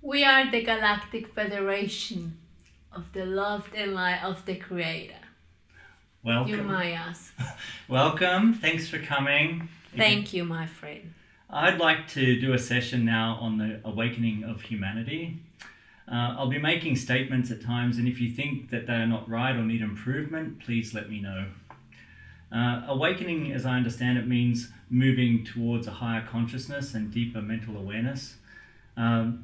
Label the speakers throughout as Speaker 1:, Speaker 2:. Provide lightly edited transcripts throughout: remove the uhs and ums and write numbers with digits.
Speaker 1: We are the Galactic Federation of the loved and light of the Creator. You
Speaker 2: Welcome.
Speaker 1: might ask.
Speaker 2: Welcome. Thanks for coming.
Speaker 1: Thank you, my friend.
Speaker 2: I'd like to do a session now on the awakening of humanity. I'll be making statements at times, and if you think that they are not right or need improvement, please let me know. Awakening, as I understand it, means moving towards a higher consciousness and deeper mental awareness.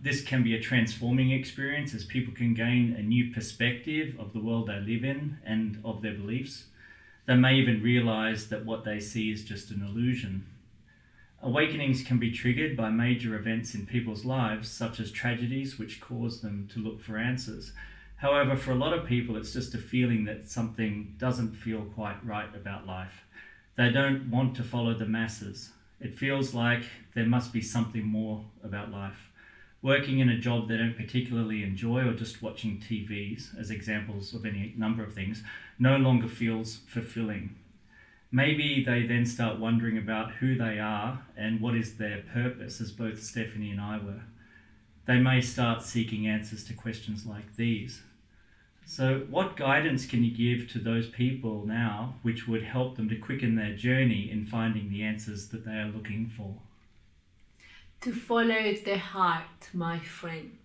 Speaker 2: This can be a transforming experience as people can gain a new perspective of the world they live in and of their beliefs. They may even realize that what they see is just an illusion. Awakenings can be triggered by major events in people's lives, such as tragedies which cause them to look for answers. However, for a lot of people, it's just a feeling that something doesn't feel quite right about life. They don't want to follow the masses. It feels like there must be something more about life. Working in a job they don't particularly enjoy, or just watching TVs, as examples of any number of things, no longer feels fulfilling. Maybe they then start wondering about who they are and what is their purpose, as both Stephanie and I were. They may start seeking answers to questions like these. So what guidance can you give to those people now which would help them to quicken their journey in finding the answers that they are looking for?
Speaker 1: To follow the heart, my friend.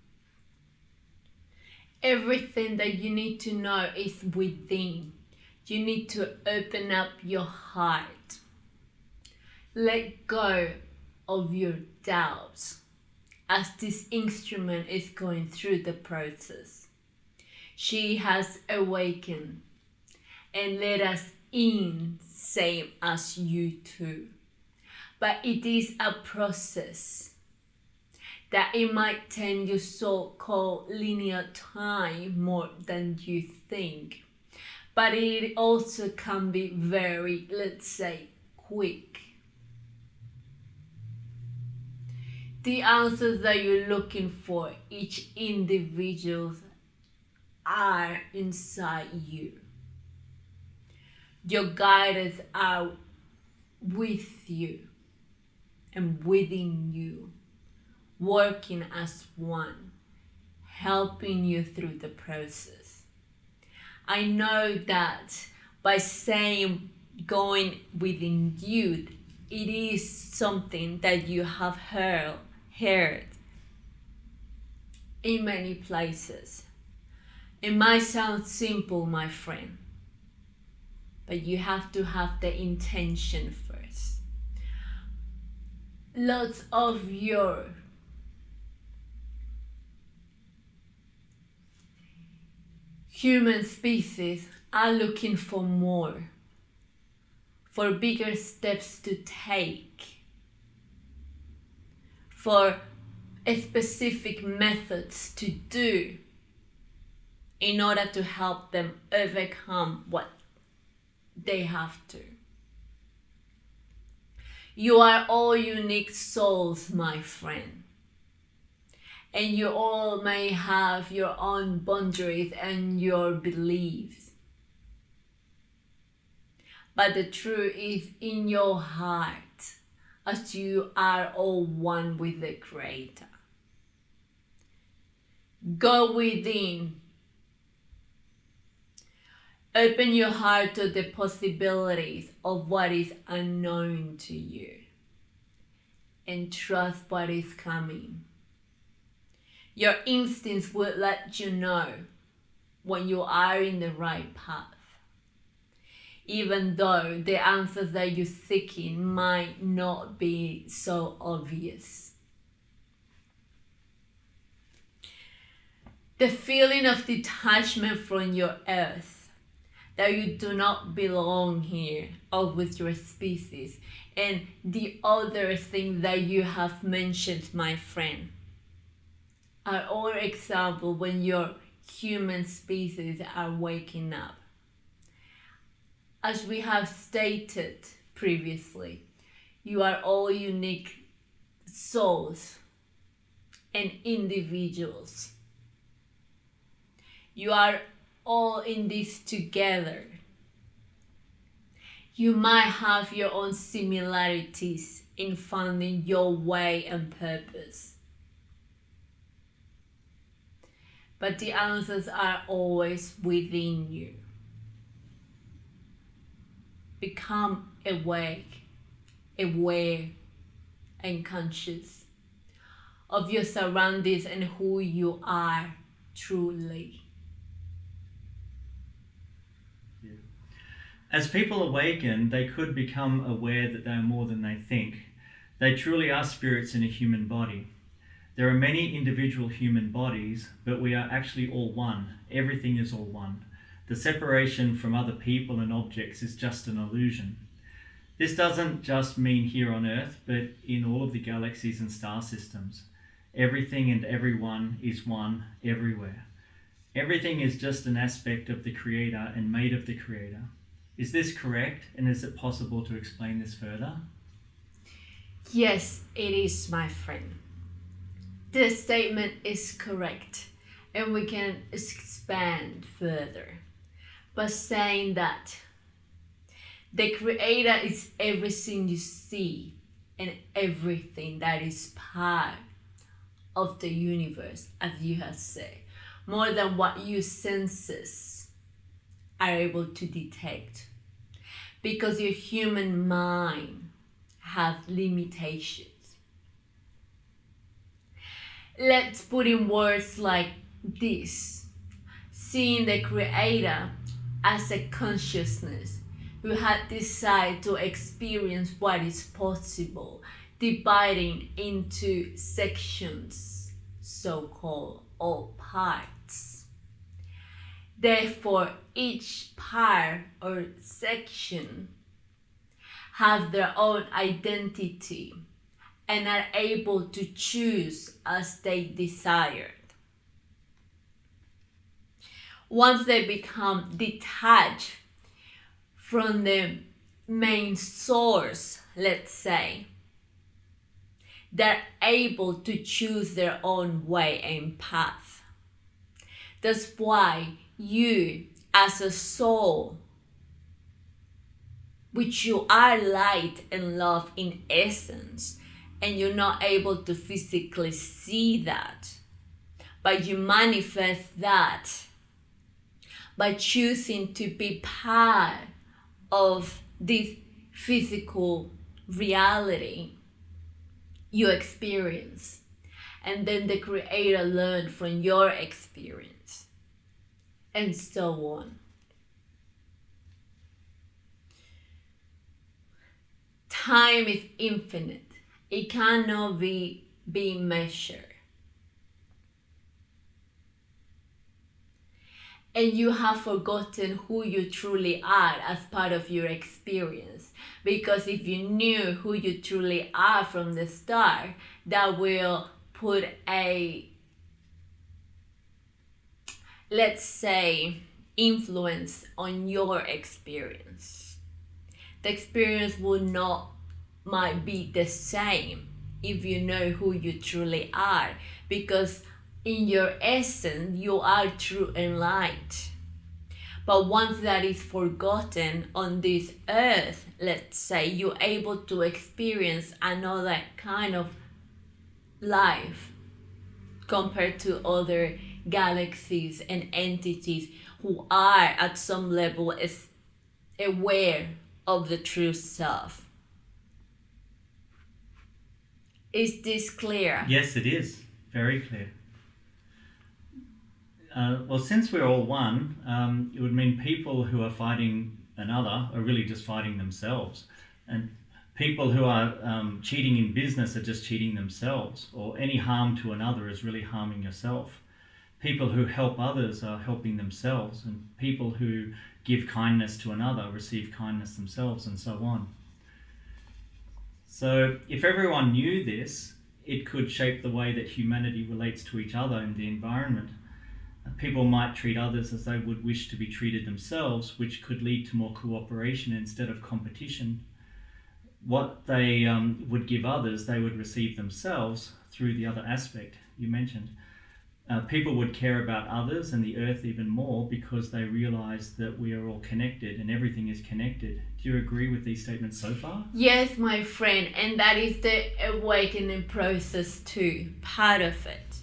Speaker 1: Everything that you need to know is within. You need to open up your heart. Let go of your doubts as this instrument is going through the process. She has awakened and let us in, same as you too. But it is a process that it might take your so-called linear time more than you think. But it also can be very, let's say, quick. The answers that you're looking for, each individual, are inside you. Your guides are with you and within you, working as one, helping you through the process. I know that by saying going within you, it is something that you have heard in many places. It might sound simple, my friend, but you have to have the intention first. Lots of your human species are looking for more, for bigger steps to take, for specific methods to do in order to help them overcome what they have to. You are all unique souls, my friend. And you all may have your own boundaries and your beliefs. But the truth is in your heart, as you are all one with the Creator. Go within. Open your heart to the possibilities of what is unknown to you. And trust what is coming. Your instincts will let you know when you are in the right path. Even though the answers that you're seeking might not be so obvious. The feeling of detachment from your earth, that you do not belong here or with your species, and the other thing that you have mentioned, my friend, are all examples when your human species are waking up. As we have stated previously, you are all unique souls and individuals. You are all in this together. You might have your own similarities in finding your way and purpose. but the answers are always within you. Become awake, aware, and conscious of your surroundings and who you are truly.
Speaker 2: As people awaken, they could become aware that they are more than they think. They truly are spirits in a human body. There are many individual human bodies, but we are actually all one. Everything is all one. The separation from other people and objects is just an illusion. This doesn't just mean here on Earth, but in all of the galaxies and star systems. Everything and everyone is one everywhere. Everything is just an aspect of the Creator and made of the Creator. Is this correct, and is it possible to explain this further?
Speaker 1: Yes, it is, my friend. This statement is correct, and we can expand further by saying that the Creator is everything you see and everything that is part of the universe, as you have said, more than what your senses are able to detect, because your human mind has limitations. Let's put in words like this: seeing the Creator as a consciousness who had decided to experience what is possible, dividing into sections, so-called, or parts. Therefore, each part or section have their own identity and are able to choose as they desired. Once they become detached from the main source, let's say, they're able to choose their own way and path. That's why you, as a soul, which you are light and love in essence, and you're not able to physically see that, but you manifest that by choosing to be part of this physical reality you experience. And then the Creator learned from your experience, and so on. Time is infinite. It cannot be measured. And you have forgotten who you truly are as part of your experience. Because if you knew who you truly are from the start, that will put a, let's say, influence on your experience. The experience might be the same if you know who you truly are, because in your essence you are true and light. But once that is forgotten on this earth, let's say, you're able to experience another kind of life compared to other galaxies and entities who are at some level is aware of the true self. Is this clear?
Speaker 2: Yes, it is. Very clear. Well, since we're all one, it would mean people who are fighting another are really just fighting themselves. And people who are cheating in business are just cheating themselves, or any harm to another is really harming yourself. People who help others are helping themselves, and people who give kindness to another receive kindness themselves, and so on. So if everyone knew this, it could shape the way that humanity relates to each other and the environment. People might treat others as they would wish to be treated themselves, which could lead to more cooperation instead of competition. What they would give others, they would receive themselves through the other aspect you mentioned. People would care about others and the earth even more because they realize that we are all connected and everything is connected. Do you agree with these statements so far?
Speaker 1: Yes, my friend, and that is the awakening process too, part of it.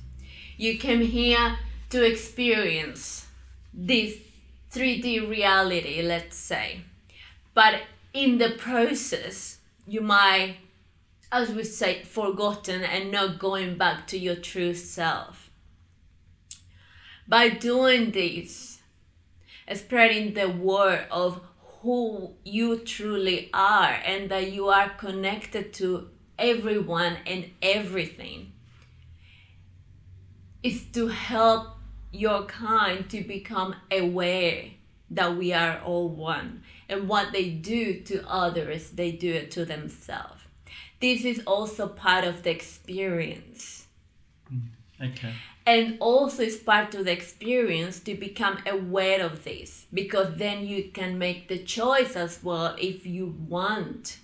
Speaker 1: You came here to experience this 3D reality, let's say. But in the process, you might, as we say, forgotten and not going back to your true self. By doing this, spreading the word of who you truly are and that you are connected to everyone and everything, is to help your kind to become aware that we are all one, and what they do to others, they do it to themselves. This is also part of the experience.
Speaker 2: Okay.
Speaker 1: And also it's part of the experience to become aware of this, because then you can make the choice as well if you want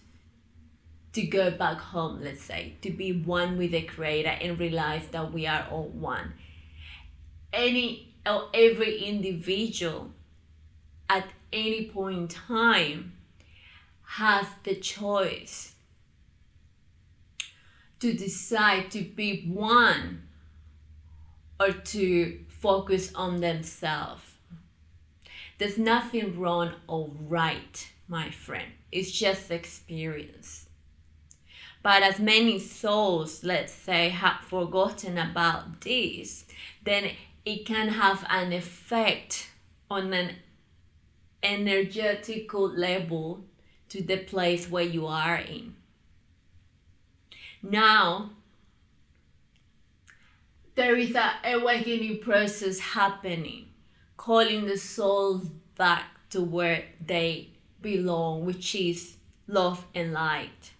Speaker 1: to go back home, let's say, to be one with the Creator and realize that we are all one. Any or every individual at any point in time has the choice to decide to be one or to focus on themselves. There's nothing wrong or right, my friend. It's just experience. But as many souls, let's say, have forgotten about this, then it can have an effect on an energetical level to the place where you are in. Now, there is an awakening process happening, calling the souls back to where they belong, which is love and light.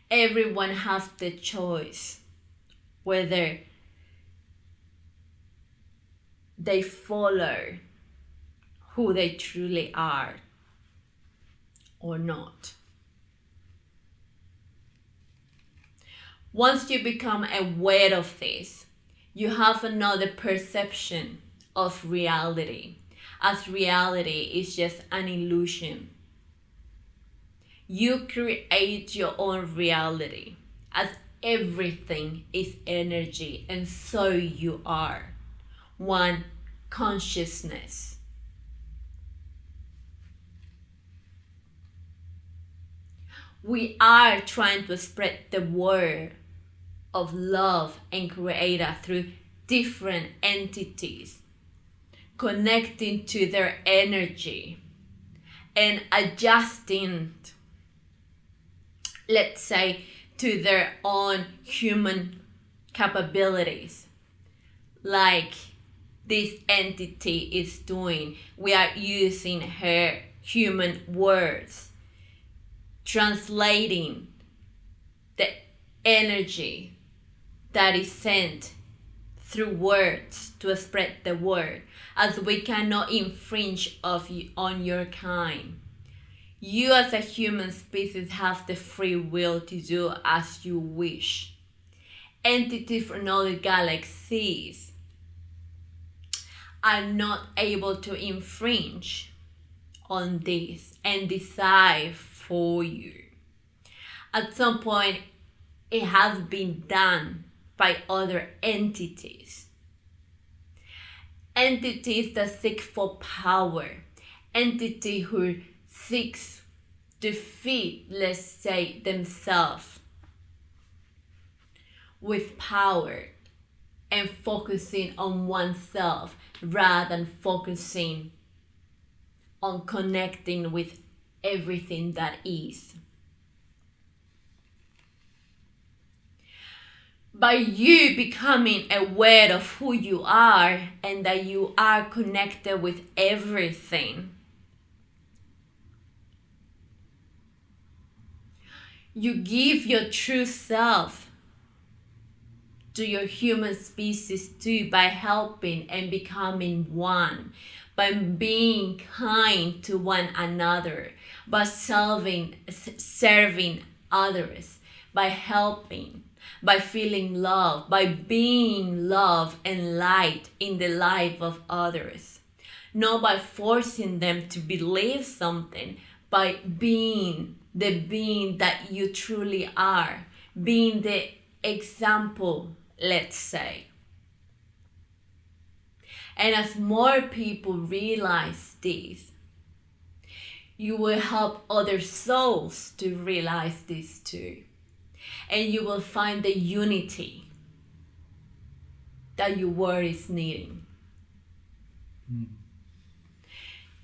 Speaker 1: Everyone has the choice whether they follow who they truly are or not. Once you become aware of this, you have another perception of reality, as reality is just an illusion. You create your own reality, as everything is energy, and so you are one consciousness. We are trying to spread the word of love and Creator through different entities, connecting to their energy and adjusting, let's say, to their own human capabilities, like this entity is doing. We are using her human words, translating the energy that is sent through words to spread the word, as we cannot infringe on your kind. You as a human species have the free will to do as you wish. Entities from other galaxies are not able to infringe on this and decide for you. At some point, it has been done by other entities. Entities that seek for power. Entity who seeks to feed, let's say, themselves with power and focusing on oneself rather than focusing on connecting with everything that is. By you becoming aware of who you are and that you are connected with everything, you give your true self to your human species too, by helping and becoming one, by being kind to one another, by serving others, by helping, by feeling love, by being love and light in the life of others. Not by forcing them to believe something, by being the being that you truly are, being the example let's say. And as more people realize this, you will help other souls to realize this too. And you will find the unity that your world is needing.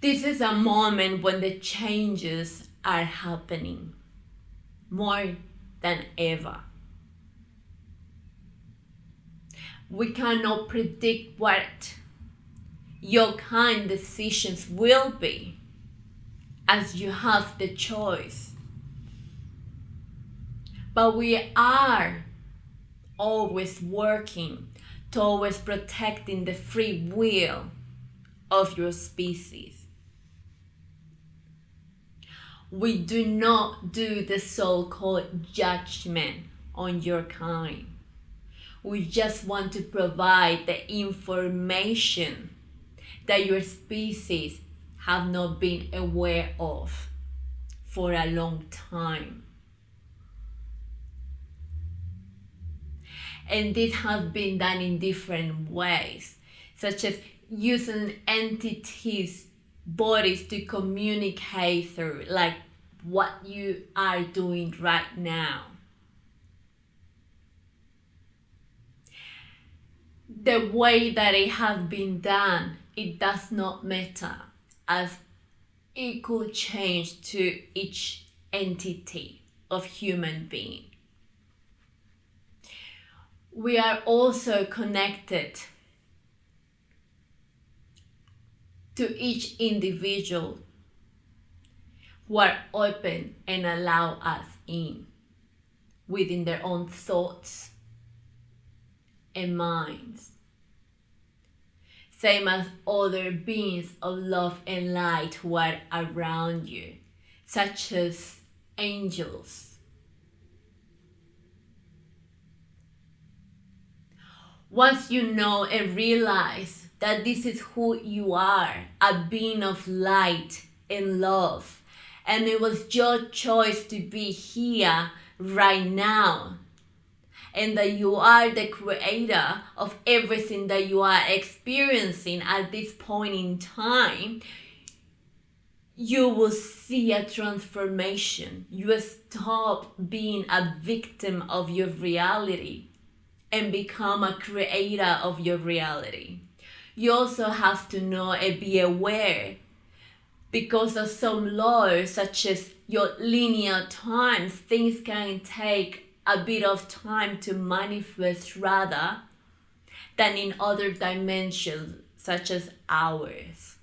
Speaker 1: This is a moment when the changes are happening more than ever. We cannot predict what your kind decisions will be, as you have the choice. But we are always working towards protecting the free will of your species. We do not do the so-called judgment on your kind. We just want to provide the information that your species have not been aware of for a long time. And this has been done in different ways, such as using entities' bodies to communicate through, like what you are doing right now. The way that it has been done, it does not matter, as it could change to each entity of human being. We are also connected to each individual who are open and allow us in within their own thoughts and minds. Same as other beings of love and light who are around you, such as angels. Once you know and realize that this is who you are, a being of light and love, and it was your choice to be here right now, and that you are the creator of everything that you are experiencing at this point in time, you will see a transformation. You will stop being a victim of your reality and become a creator of your reality. You also have to know and be aware, because of some laws, such as your linear times, things can take a bit of time to manifest rather than in other dimensions, such as ours.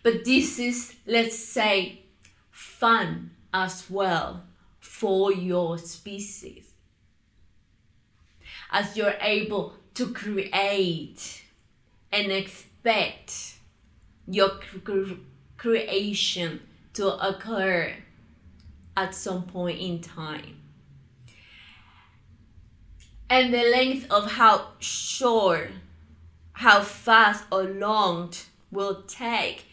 Speaker 1: But this is, let's say, fun as well for your species, as you're able to create and expect your creation to occur at some point in time. And the length of how short, how fast or long will take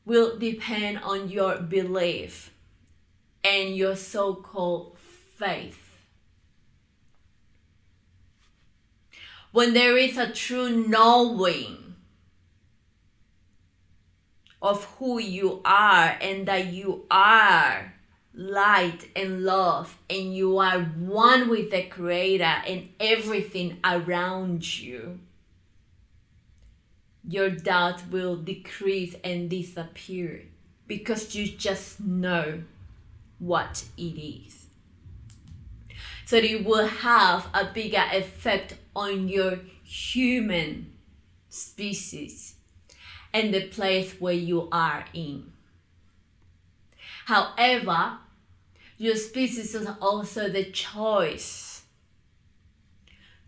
Speaker 1: will depend on your belief and your so-called faith. When there is a true knowing of who you are, and that you are light and love, and you are one with the Creator and everything around you, your doubt will decrease and disappear, because you just know what it is. So it will have a bigger effect on your human species and the place where you are in. However, your species is also the choice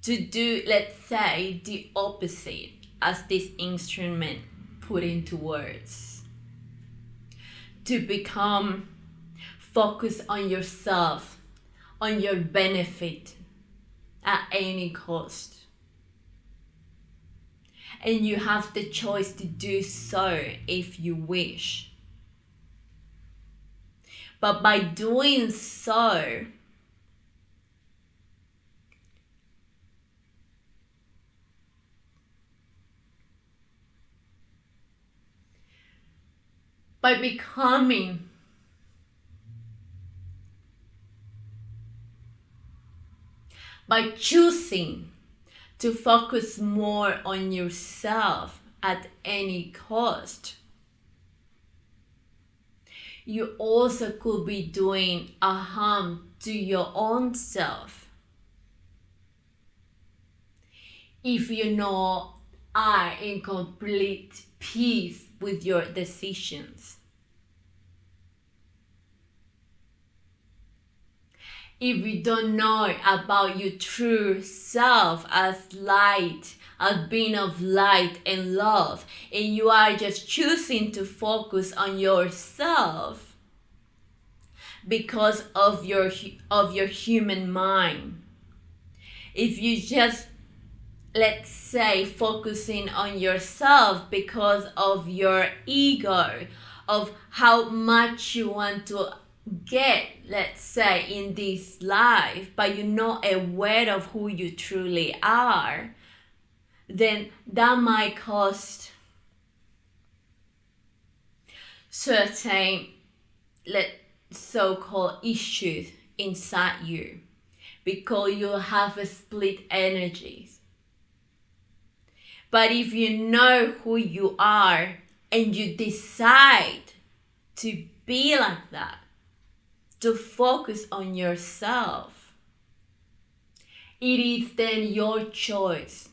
Speaker 1: to do, let's say, the opposite, as this instrument put into words. To become focused on yourself, on your benefit at any cost. And you have the choice to do so if you wish. But by doing so, by choosing to focus more on yourself at any cost, you also could be doing a harm to your own self. If you are in complete peace with your decisions. If you don't know about your true self as light, as being of light and love, and you are just choosing to focus on yourself because of your human mind. If you just, let's say, focusing on yourself because of your ego, of how much you want to get, let's say, in this life, but you're not aware of who you truly are, then that might cause certain so-called issues inside you, because you have a split energies. But if you know who you are and you decide to be like that, to focus on yourself, it is then your choice,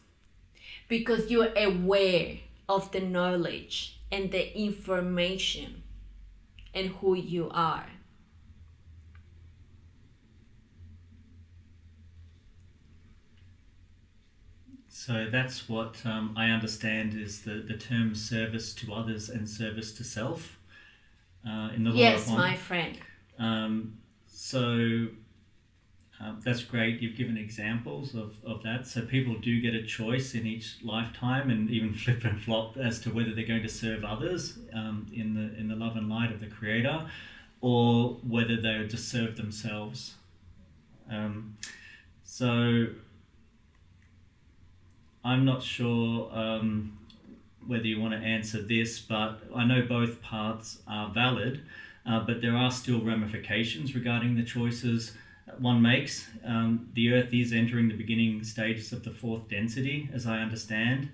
Speaker 1: because you're aware of the knowledge and the information and who you are.
Speaker 2: So that's what I understand is the term service to others and service to self in the law
Speaker 1: Yes,
Speaker 2: of one.
Speaker 1: my friend.
Speaker 2: So that's great. You've given examples of that. So people do get a choice in each lifetime, and even flip and flop as to whether they're going to serve others in the love and light of the Creator, or whether they'll just serve themselves. So I'm not sure whether you want to answer this, but I know both parts are valid, but there are still ramifications regarding the choices one makes. The Earth is entering the beginning stages of the fourth density, as I understand,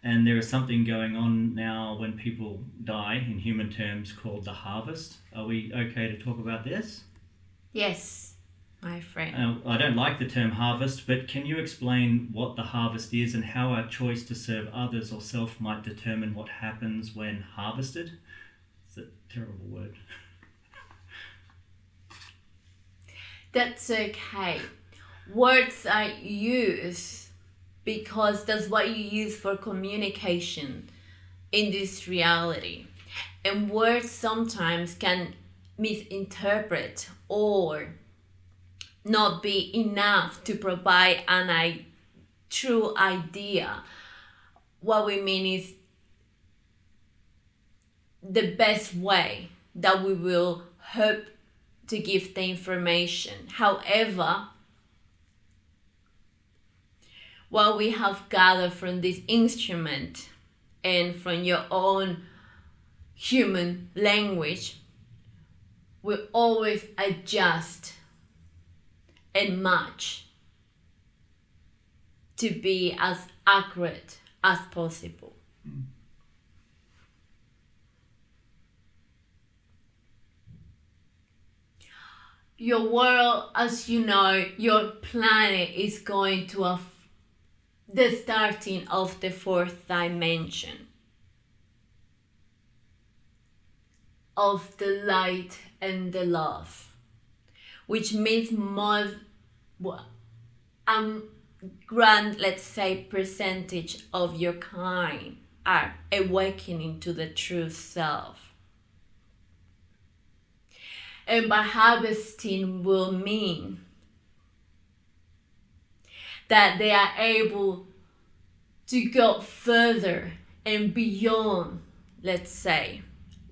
Speaker 2: and there is something going on now when people die, in human terms, called the harvest. Are we okay to talk about this?
Speaker 1: Yes, my friend.
Speaker 2: I don't like the term harvest, but can you explain what the harvest is and how our choice to serve others or self might determine what happens when harvested? It's a terrible word.
Speaker 1: That's okay. Words are used because that's what you use for communication in this reality. And words sometimes can misinterpret or not be enough to provide a true idea. What we mean is the best way that we will hope to give the information. However, what we have gathered from this instrument and from your own human language will always adjust and match to be as accurate as possible. Your world, as you know, your planet is going to the starting of the fourth dimension of the light and the love, which means more grand, let's say, percentage of your kind are awakening to the true self. And by harvesting will mean that they are able to go further and beyond, let's say,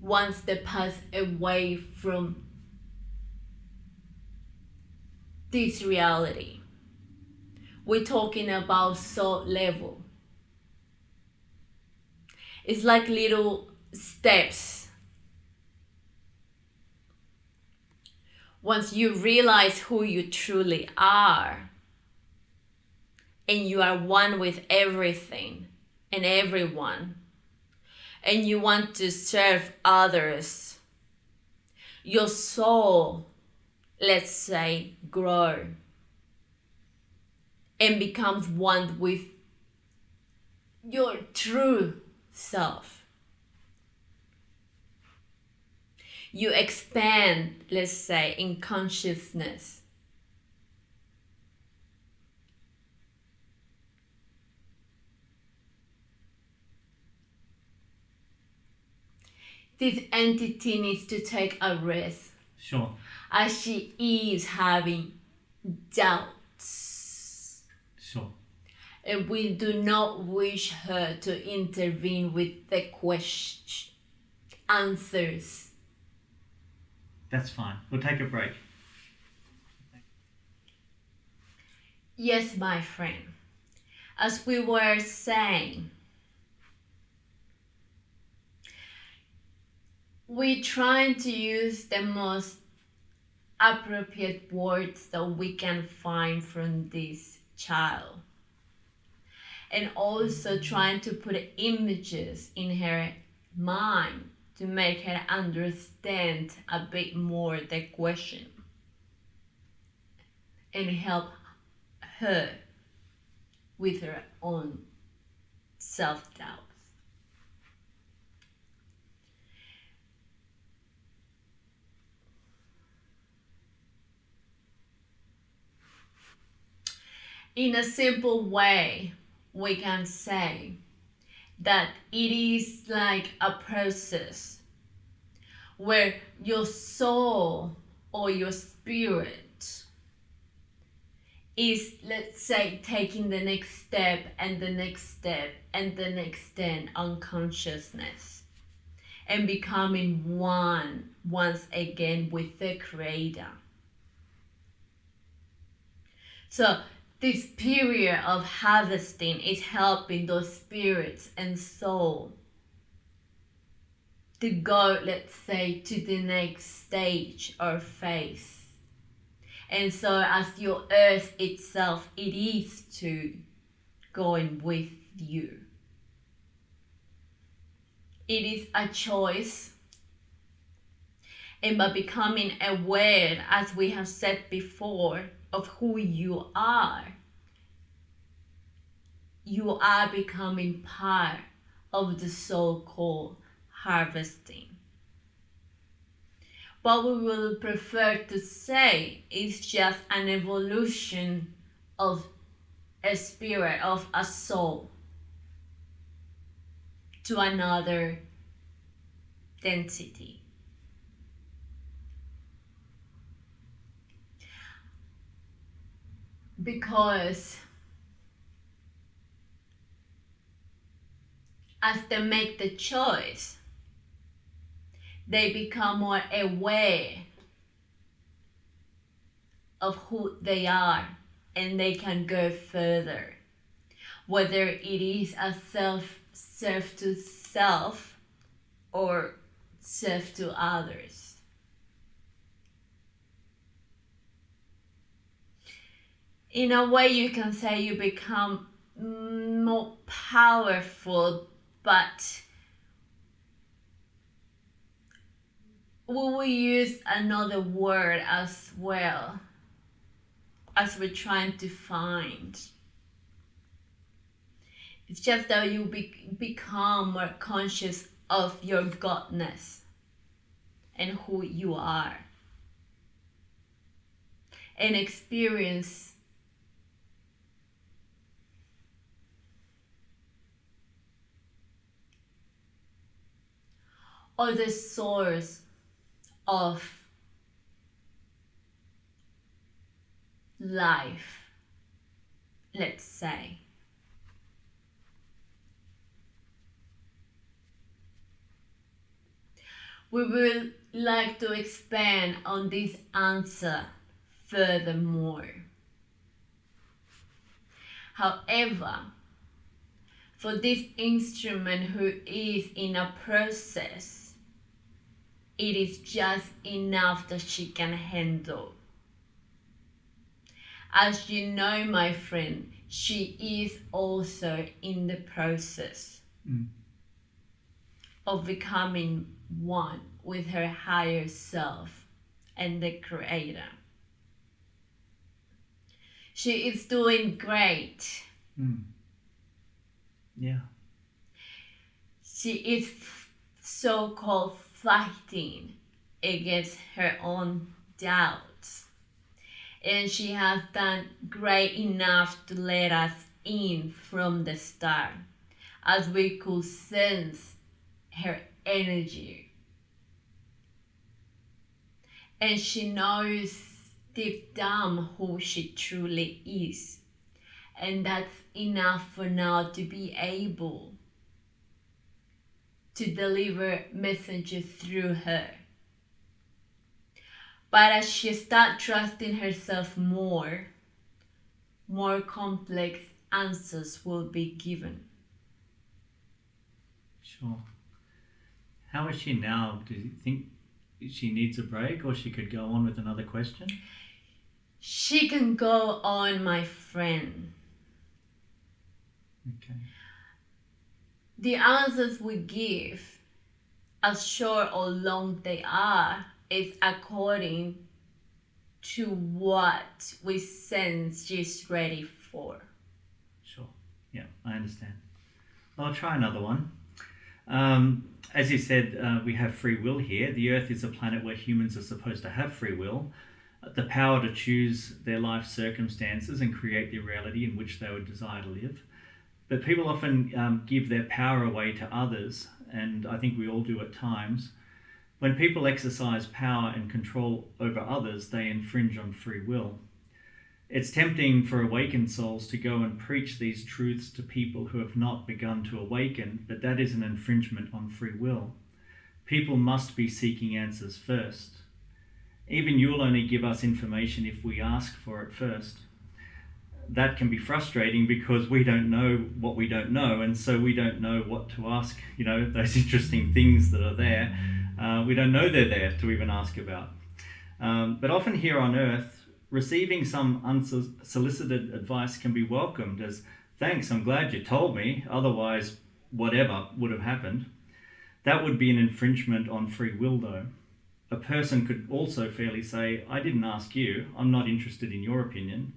Speaker 1: once they pass away from this reality. We're talking about soul level. It's like little steps Once you realize who you truly are, and you are one with everything and everyone, and you want to serve others, your soul, let's say, grow and becomes one with your true self. You expand, let's say, in consciousness. This entity needs to take a rest.
Speaker 2: Sure.
Speaker 1: As she is having doubts.
Speaker 2: Sure.
Speaker 1: And we do not wish her to intervene with the answers.
Speaker 2: That's fine. We'll take a break.
Speaker 1: Yes, my friend. As we were saying, we're trying to use the most appropriate words that we can find from this child. And also trying to put images in her mind to make her understand a bit more the question and help her with her own self-doubt. In a simple way, we can say that it is like a process where your soul or your spirit is, let's say, taking the next step and the next step and the next step on consciousness and becoming one once again with the Creator. So this period of harvesting is helping those spirits and soul to go, let's say, to the next stage or phase. And so as your earth itself, it is to going with you. It is a choice. And by becoming aware, as we have said before, of who you are becoming part of the so-called harvesting. What we will prefer to say is just an evolution of a spirit, of a soul, to another density. Because as they make the choice, they become more aware of who they are and they can go further. Whether it is a serve to self or serve to others. In a way, you can say you become more powerful, but we will use another word as well, as we're trying to find. It's just that you become more conscious of your godness and who you are, and experience or the source of life, let's say. We will like to expand on this answer furthermore. However, for this instrument who is in a process, it is just enough that she can handle. As you know, my friend, she is also in the process of becoming one with her higher self and the Creator. She is doing great.
Speaker 2: Yeah.
Speaker 1: She is so-called fighting against her own doubts. And she has done great enough to let us in from the start, as we could sense her energy. And she knows deep down who she truly is. And that's enough for now to be able to deliver messages through her. But as she starts trusting herself more complex answers will be given.
Speaker 2: Sure. How is she now? Do you think she needs a break, or she could go on with another question?
Speaker 1: She can go on, my friend.
Speaker 2: Okay.
Speaker 1: The answers we give, as short or long they are, is according to what we sense she's ready for.
Speaker 2: Sure. Yeah, I understand. I'll try another one. As you said, we have free will here. The Earth is a planet where humans are supposed to have free will, the power to choose their life circumstances and create the reality in which they would desire to live. But people often give their power away to others, and I think we all do at times. When people exercise power and control over others, they infringe on free will. It's tempting for awakened souls to go and preach these truths to people who have not begun to awaken, but that is an infringement on free will. People must be seeking answers first. Even you'll only give us information if we ask for it first. That can be frustrating because we don't know what we don't know, and so we don't know what to ask, those interesting things that are there. We don't know they're there to even ask about. But often here on Earth, receiving some unsolicited advice can be welcomed as, thanks, I'm glad you told me, otherwise whatever would have happened. That would be an infringement on free will though. A person could also fairly say, I didn't ask you, I'm not interested in your opinion.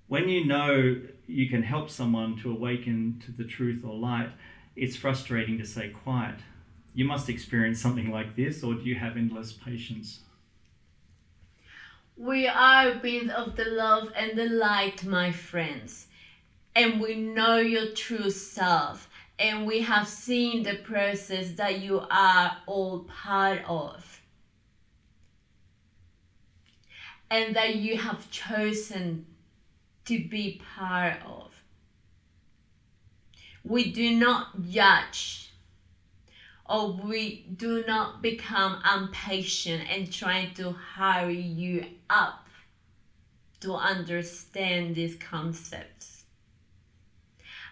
Speaker 2: When you know you can help someone to awaken to the truth or light, it's frustrating to stay quiet. You must experience something like this, or do you have endless patience?
Speaker 1: We are beings of the love and the light, my friends. And we know your true self. And we have seen the process that you are all part of. And that you have chosen to be part of. We do not judge, or we do not become impatient and trying to hurry you up to understand these concepts.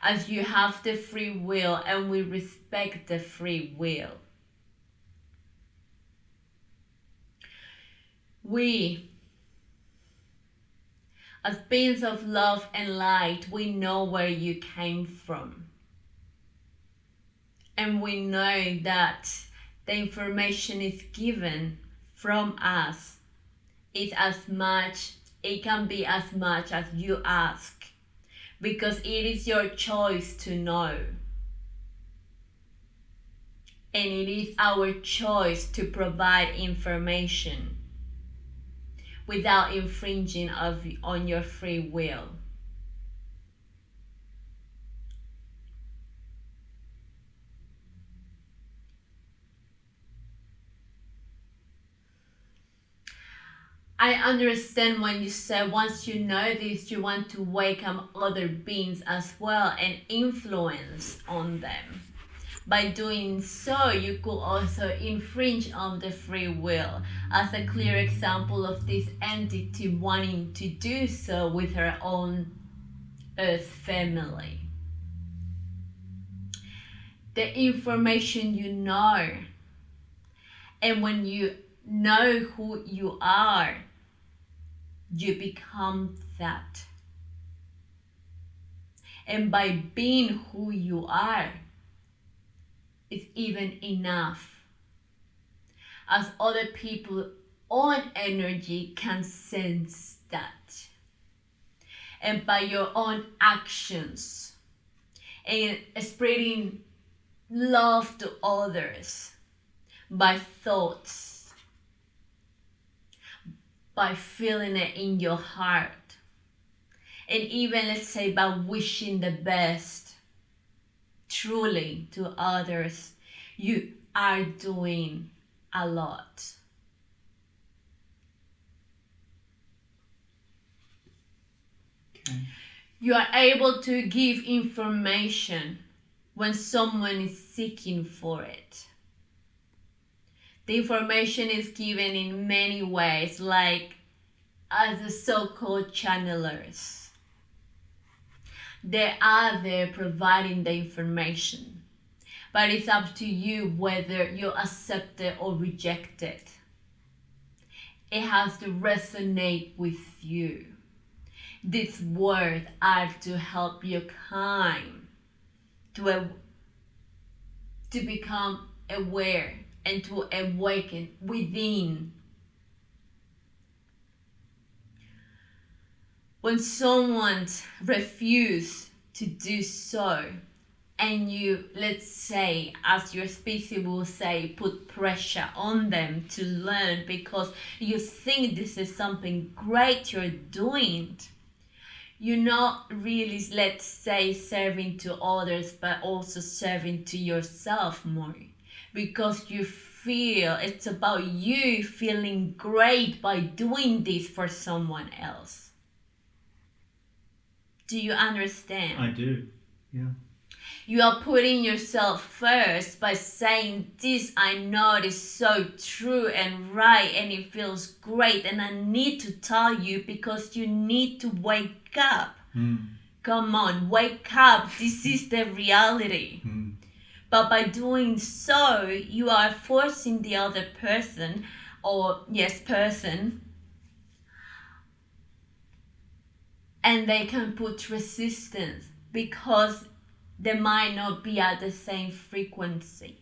Speaker 1: As you have the free will and we respect the free will. We, as beings of love and light, we know where you came from. And we know that the information is given from us. It can be as much as you ask. Because it is your choice to know. And it is our choice to provide information without infringing on your free will. I understand when you say once you know this, you want to wake up other beings as well and influence on them. By doing so, you could also infringe on the free will, as a clear example of this entity wanting to do so with her own Earth family. The information you know And when you know who you are, you become that. And by being who you are, it's even enough. As other people's own energy can sense that. And by your own actions and spreading love to others, by thoughts, by feeling it in your heart, and even, let's say, by wishing the best truly to others, you are doing a lot.
Speaker 2: Okay.
Speaker 1: You are able to give information when someone is seeking for it. The information is given in many ways, like as the so-called channelers. They are there providing the information, but it's up to you whether you accept it or reject it. It has to resonate with you. These words are to help your kind to become aware and to awaken within. When someone refuses to do so, and you, let's say, as your species will say, put pressure on them to learn because you think this is something great you're doing, you're not really, let's say, serving to others, but also serving to yourself more, because you feel it's about you feeling great by doing this for someone else. Do you understand?
Speaker 2: I do, yeah.
Speaker 1: You are putting yourself first by saying, this I know is so true and right and it feels great and I need to tell you because you need to wake up. Come on, wake up. This is the reality. But by doing so, you are forcing the other person, and they can put resistance because they might not be at the same frequency.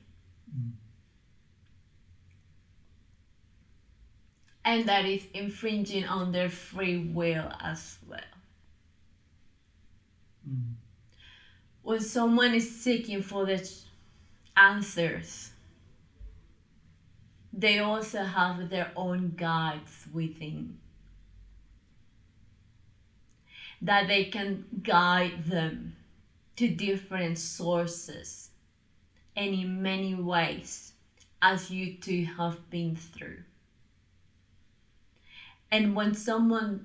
Speaker 1: And that is infringing on their free will as well. When someone is seeking for the answers, they also have their own guides within, that they can guide them to different sources and in many ways, as you two have been through. And when someone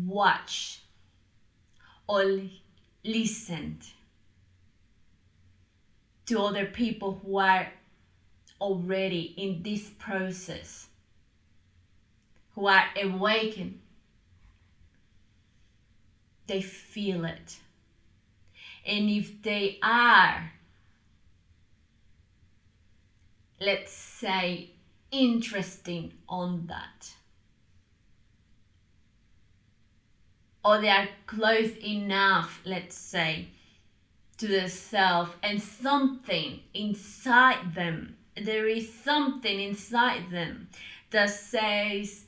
Speaker 1: watch or listened to other people who are already in this process, who are awakened, they feel it. And if they are, let's say, interesting on that, or they are close enough, let's say, to the self, and something inside them, there is something inside them that says,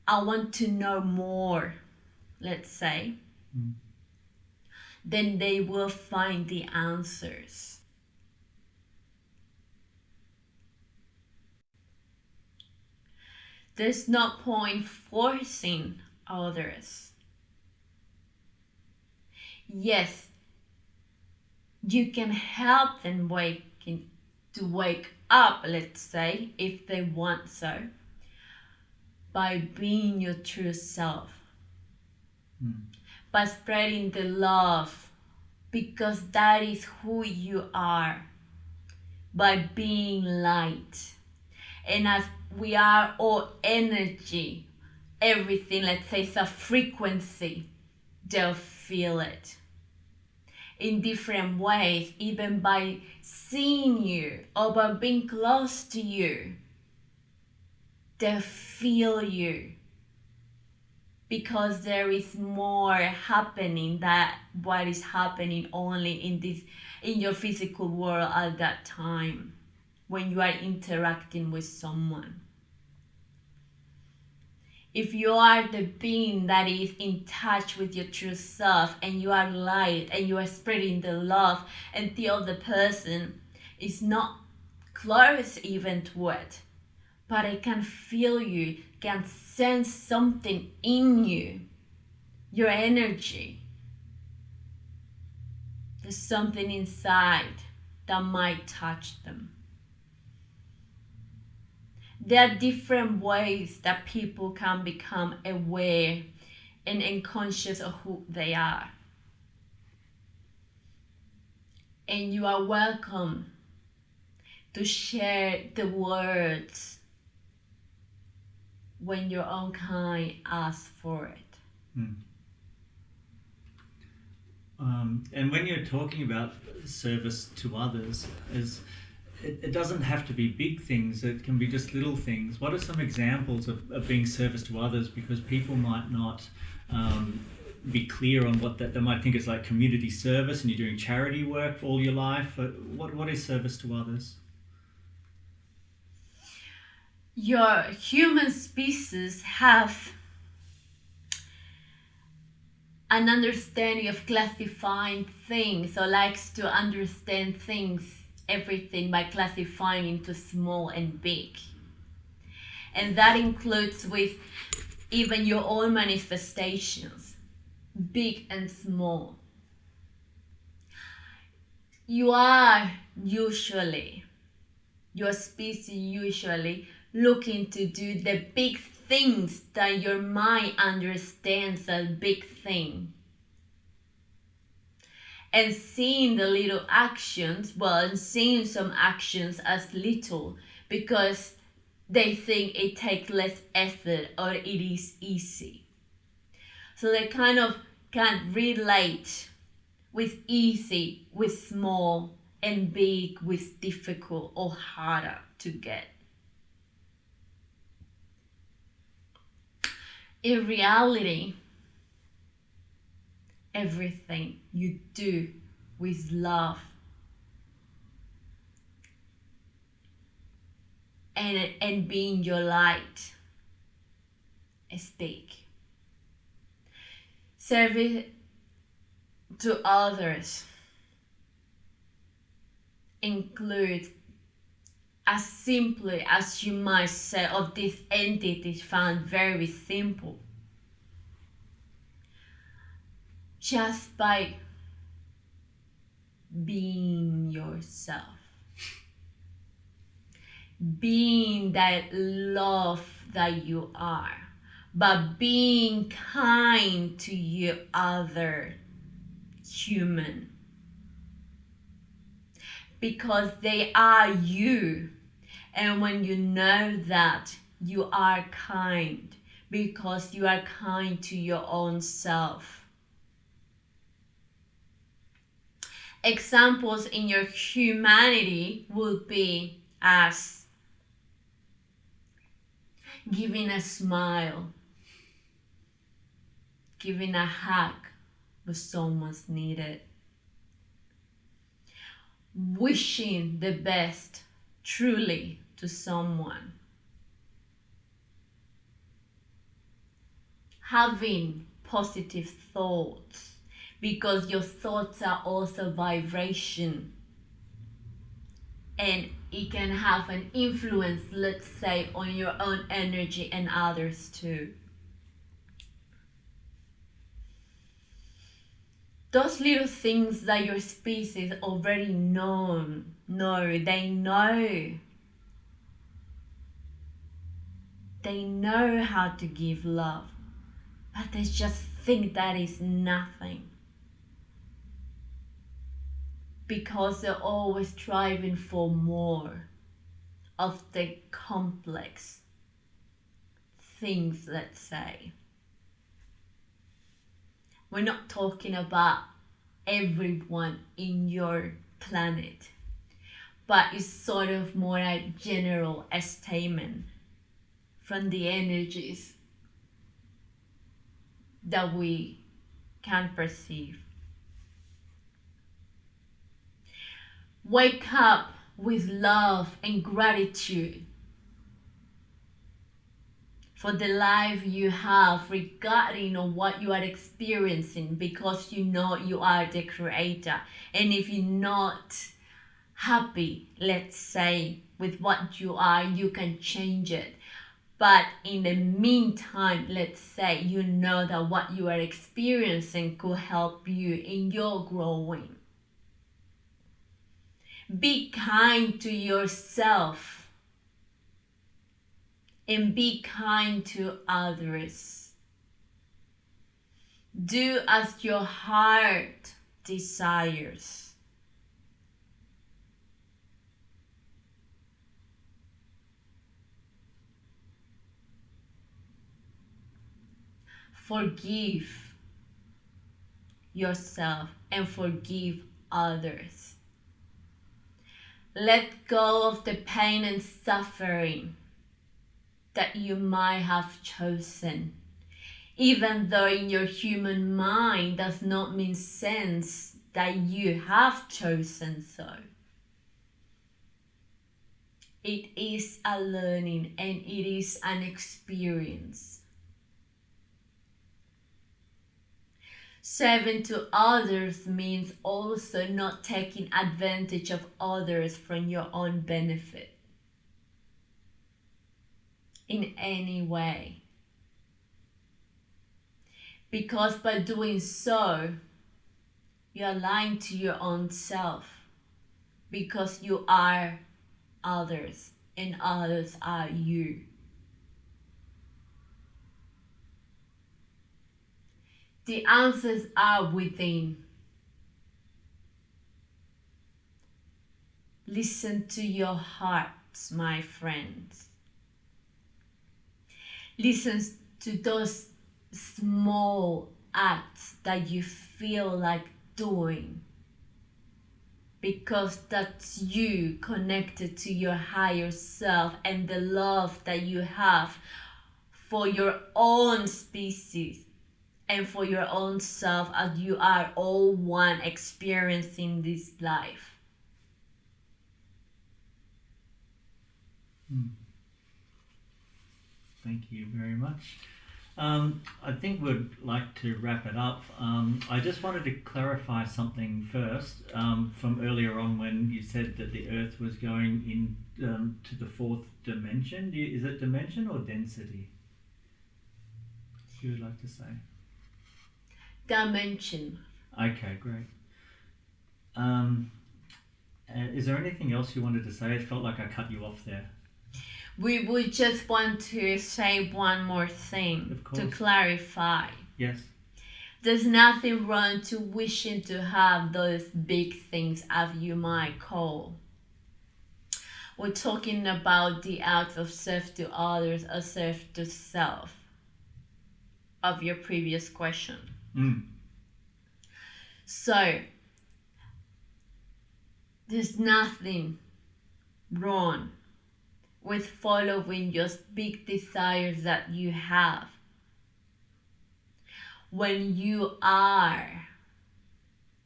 Speaker 1: I want to know more, let's say, then they will find the answers. There's no point forcing others. Yes, you can help them to wake up, let's say, if they want so, by being your true self, by spreading the love, because that is who you are, by being light. And as we are all energy, everything, let's say, is a frequency, they'll feel it. in different ways, even by seeing you or by being close to you. They feel you because there is more happening than what is happening only in your physical world at that time when you are interacting with someone. If you are the being that is in touch with your true self and you are light and you are spreading the love, and the other person is not close even to it, but I can feel you, can sense something in you, your energy. There's something inside that might touch them. There are different ways that people can become aware and conscious of who they are. And you are welcome to share the words when your own kind asks for it.
Speaker 2: And when you're talking about service to others, it doesn't have to be big things, it can be just little things. What are some examples of being service to others? Because people might not be clear on what that, they might think it's like community service and you're doing charity work all your life. What is service to others?
Speaker 1: Your human species have an understanding of classifying things, or likes to understand things, everything, by classifying into small and big. And that includes with even your own manifestations, big and small. You are usually, your species usually looking to do the big things that your mind understands as big thing. And seeing the little actions, and seeing some actions as little because they think it takes less effort or it is easy. So they kind of can't relate with easy, with small, and big with difficult or harder to get. In reality, everything you do with love and being your light is big. Service to others includes, as simply as you might say, of this entity found very simple. Just by being yourself, being that love that you are, but being kind to your other human, because they are you. And when you know that, you are kind because you are kind to your own self. Examples in your humanity would be as giving a smile, giving a hug when someone's needed, wishing the best truly to someone, having positive thoughts, because your thoughts are also vibration and it can have an influence, let's say, on your own energy and others too. Those little things that your species already know, they know how to give love, but they just think that is nothing. Because they're always striving for more of the complex things, let's say. We're not talking about everyone in your planet, but it's sort of more a general statement from the energies that we can perceive. Wake up with love and gratitude for the life you have, regarding of what you are experiencing, because you know you are the creator. And if you're not happy, let's say, with what you are, you can change it. But in the meantime, let's say you know that what you are experiencing could help you in your growing. Be kind to yourself and be kind to others. Do as your heart desires. Forgive yourself and forgive others. Let go of the pain and suffering that you might have chosen, even though in your human mind does not make sense that you have chosen so. It is a learning and it is an experience. Serving to others means also not taking advantage of others from your own benefit in any way. Because by doing so, you are lying to your own self, because you are others and others are you. The answers are within. Listen to your hearts, my friends. Listen to those small acts that you feel like doing, because that's you connected to your higher self and the love that you have for your own species and for your own self, as you are all one experiencing this life.
Speaker 2: Thank you very much. I think we'd like to wrap it up. I just wanted to clarify something first from earlier on when you said that the Earth was going in to the fourth dimension. Is it dimension or density? You would like to say?
Speaker 1: Dimension.
Speaker 2: Okay, great. Is there anything else you wanted to say? It felt like I cut you off there.
Speaker 1: We would just want to say one more thing to clarify.
Speaker 2: Yes.
Speaker 1: There's nothing wrong to wishing to have those big things, as you might call. We're talking about the acts of serve to others or serve to self of your previous question. So, there's nothing wrong with following your big desires that you have when you are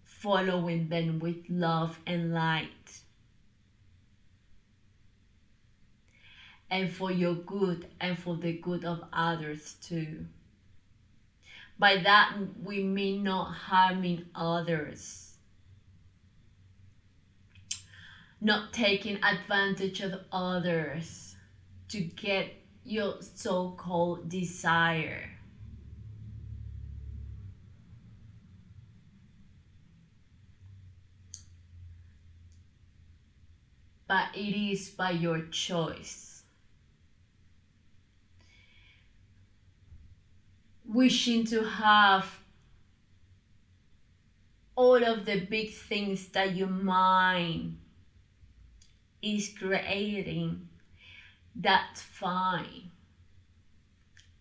Speaker 1: following them with love and light, and for your good and for the good of others too. By that we mean not harming others, not taking advantage of others to get your so-called desire. But it is by your choice. Wishing to have all of the big things that your mind is creating, that's fine,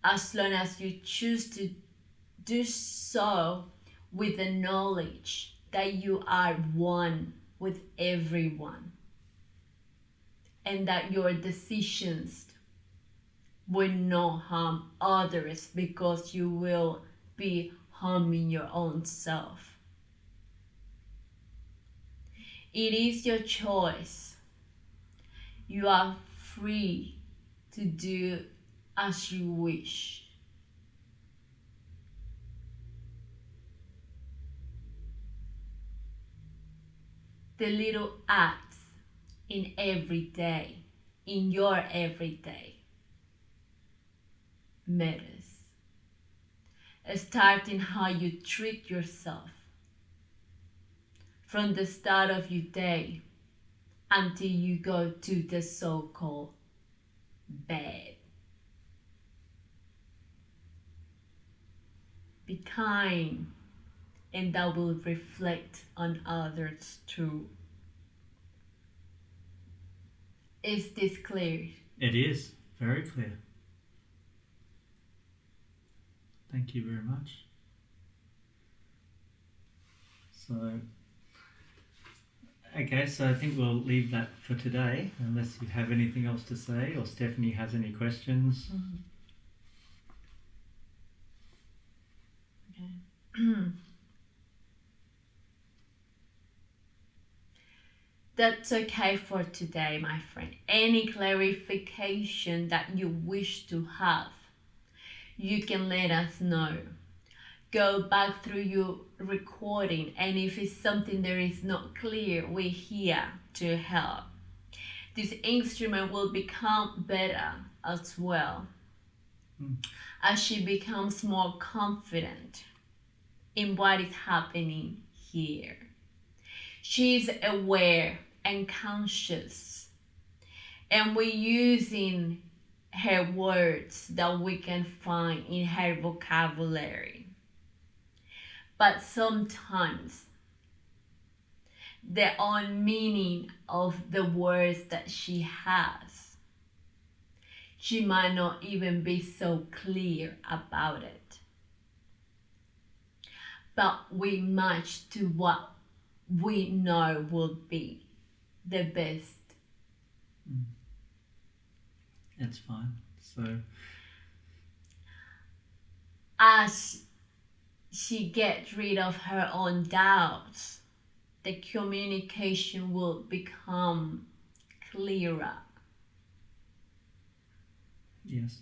Speaker 1: as long as you choose to do so with the knowledge that you are one with everyone, and that your decisions will not harm others because you will be harming your own self. It is your choice. You are free to do as you wish. The little acts in every day, in your everyday, matters. Starting how you treat yourself from the start of your day until you go to the so-called bed. Be kind, and that will reflect on others too. Is this clear?
Speaker 2: It is very clear. Thank you very much. So, okay, so I think we'll leave that for today, unless you have anything else to say or Stephanie has any questions.
Speaker 1: Okay. That's okay for today, my friend. Any clarification that you wish to have, you can let us know. Go back through your recording, and if it's something that is not clear, we're here to help. This instrument will become better as well as she becomes more confident in what is happening here. She is aware and conscious, and we're using her words that we can find in her vocabulary. But sometimes the own meaning of the words that she has, she might not even be so clear about it. But we match to what we know will be the best.
Speaker 2: That's fine. So,
Speaker 1: as she gets rid of her own doubts, the communication will become clearer.
Speaker 2: yes.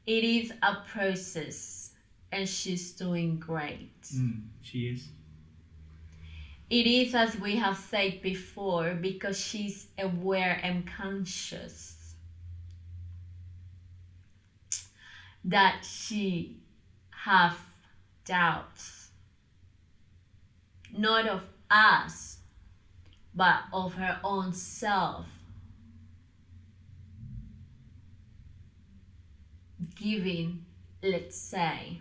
Speaker 1: It is a process, and she's doing great.
Speaker 2: She is.
Speaker 1: It is, as we have said before, because she's aware and conscious that she have doubts, not of us, but of her own self, giving, let's say,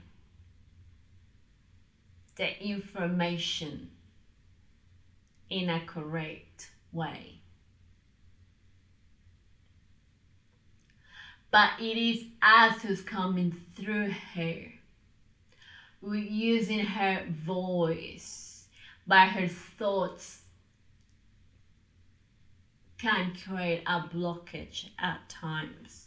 Speaker 1: the information in a correct way. But it is us who's coming through her. We're using her voice, but her thoughts can create a blockage at times.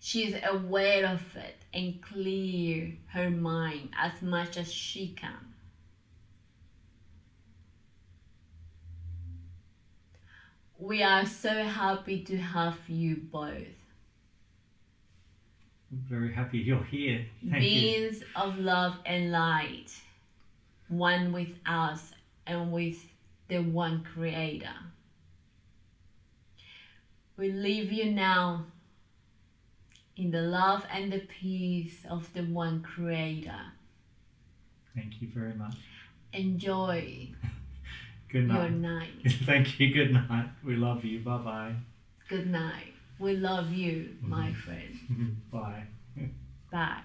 Speaker 1: She's aware of it and clear her mind as much as she can. We are so happy to have you both.
Speaker 2: I'm very happy you're here. Thank you.
Speaker 1: Beings of love and light, one with us and with the one Creator. We leave you now in the love and the peace of the one Creator.
Speaker 2: Thank you very much.
Speaker 1: Enjoy
Speaker 2: Good night.
Speaker 1: your night.
Speaker 2: Thank you. Good night. We love you. Bye-bye.
Speaker 1: Good night. We love you, my friend.
Speaker 2: Bye.
Speaker 1: Bye.